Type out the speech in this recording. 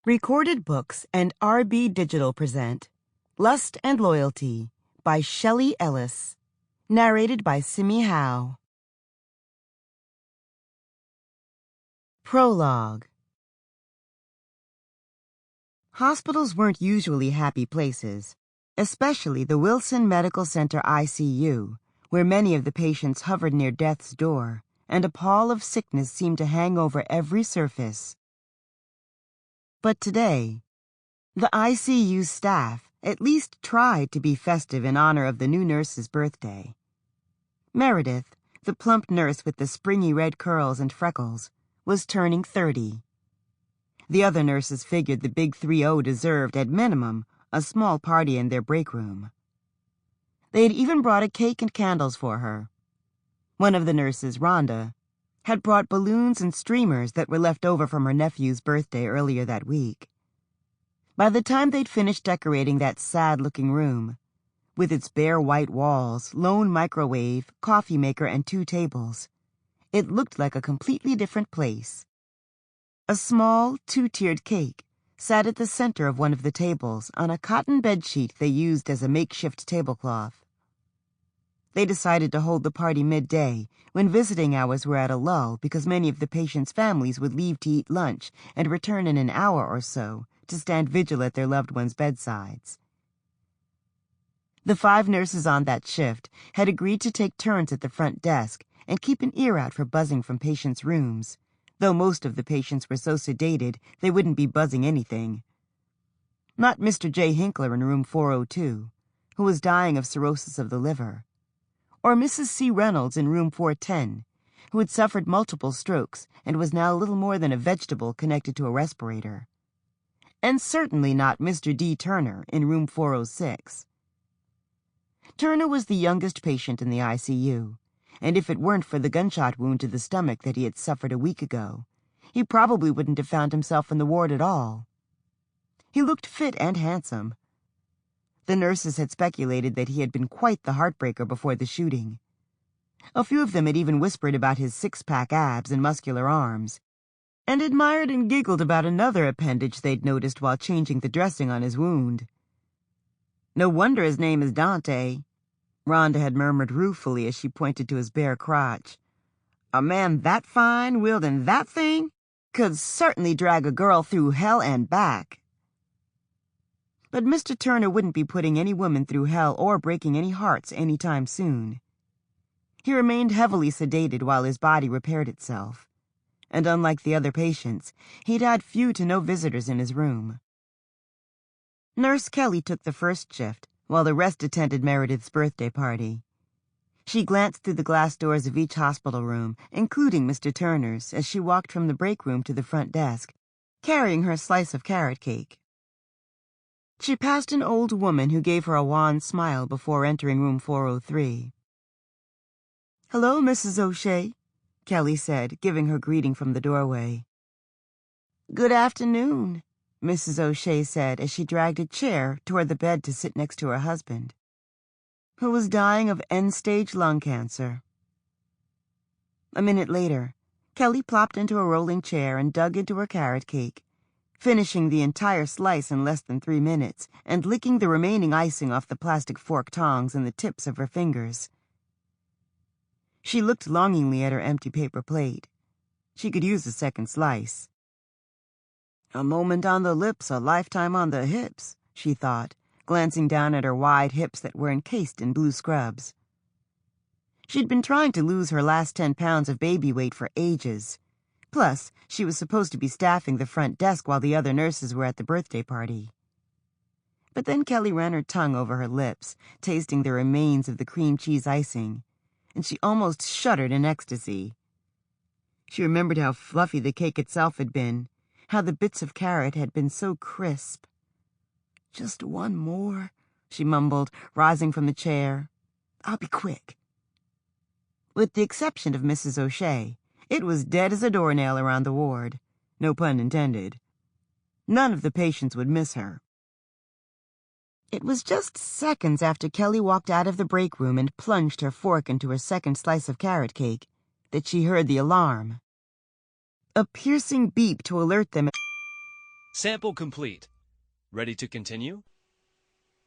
Recorded Books and RB Digital present Lust and Loyalty by Shelly Ellis. Narrated by Simi Howe. Prologue. Hospitals weren't usually happy places, especially the Wilson Medical Center ICU, where many of the patients hovered near death's door, and a pall of sickness seemed to hang over every surface. But today, the ICU staff at least tried to be festive in honor of the new nurse's birthday. Meredith, the plump nurse with the springy red curls and freckles, was turning 30. The other nurses figured the big 3-0 deserved, at minimum, a small party in their break room. They had even brought a cake and candles for her. One of the nurses, Rhonda, had brought balloons and streamers that were left over from her nephew's birthday earlier that week. By the time they'd finished decorating that sad-looking room, with its bare white walls, lone microwave, coffee maker, and 2 tables, it looked like a completely different place. A small, 2-tiered cake sat at the center of one of the tables on a cotton bedsheet they used as a makeshift tablecloth. They decided to hold the party midday, when visiting hours were at a lull because many of the patients' families would leave to eat lunch and return in an hour or so to stand vigil at their loved ones' bedsides. The 5 nurses on that shift had agreed to take turns at the front desk and keep an ear out for buzzing from patients' rooms, though most of the patients were so sedated they wouldn't be buzzing anything. Not Mr. J. Hinkler in room 402, who was dying of cirrhosis of the liver, or Mrs. C. Reynolds in room 410, who had suffered multiple strokes and was now little more than a vegetable connected to a respirator. And certainly not Mr. D. Turner in room 406. Turner was the youngest patient in the ICU, and if it weren't for the gunshot wound to the stomach that he had suffered a week ago, he probably wouldn't have found himself in the ward at all. He looked fit and handsome. The nurses had speculated that he had been quite the heartbreaker before the shooting. A few of them had even whispered about his 6-pack abs and muscular arms, and admired and giggled about another appendage they'd noticed while changing the dressing on his wound. "No wonder his name is Dante," Rhonda had murmured ruefully as she pointed to his bare crotch. "A man that fine wielding that thing could certainly drag a girl through hell and back." But Mr. Turner wouldn't be putting any woman through hell or breaking any hearts any time soon. He remained heavily sedated while his body repaired itself, and unlike the other patients, he'd had few to no visitors in his room. Nurse Kelly took the first shift, while the rest attended Meredith's birthday party. She glanced through the glass doors of each hospital room, including Mr. Turner's, as she walked from the break room to the front desk, carrying her slice of carrot cake. She passed an old woman who gave her a wan smile before entering room 403. "Hello, Mrs. O'Shea," Kelly said, giving her greeting from the doorway. "Good afternoon," Mrs. O'Shea said as she dragged a chair toward the bed to sit next to her husband, who was dying of end-stage lung cancer. A minute later, Kelly plopped into a rolling chair and dug into her carrot cake, finishing the entire slice in less than 3 minutes and licking the remaining icing off the plastic fork tongs and the tips of her fingers. She looked longingly at her empty paper plate. She could use a second slice. "A moment on the lips, a lifetime on the hips," she thought, glancing down at her wide hips that were encased in blue scrubs. She'd been trying to lose her last 10 pounds of baby weight for ages. Plus, she was supposed to be staffing the front desk while the other nurses were at the birthday party. But then Kelly ran her tongue over her lips, tasting the remains of the cream cheese icing, and she almost shuddered in ecstasy. She remembered how fluffy the cake itself had been, how the bits of carrot had been so crisp. "Just one more," she mumbled, rising from the chair. "I'll be quick." With the exception of Mrs. O'Shea, it was dead as a doornail around the ward. No pun intended. None of the patients would miss her. It was just seconds after Kelly walked out of the break room and plunged her fork into her second slice of carrot cake that she heard the alarm. A piercing beep to alert them. Sample complete. Ready to continue?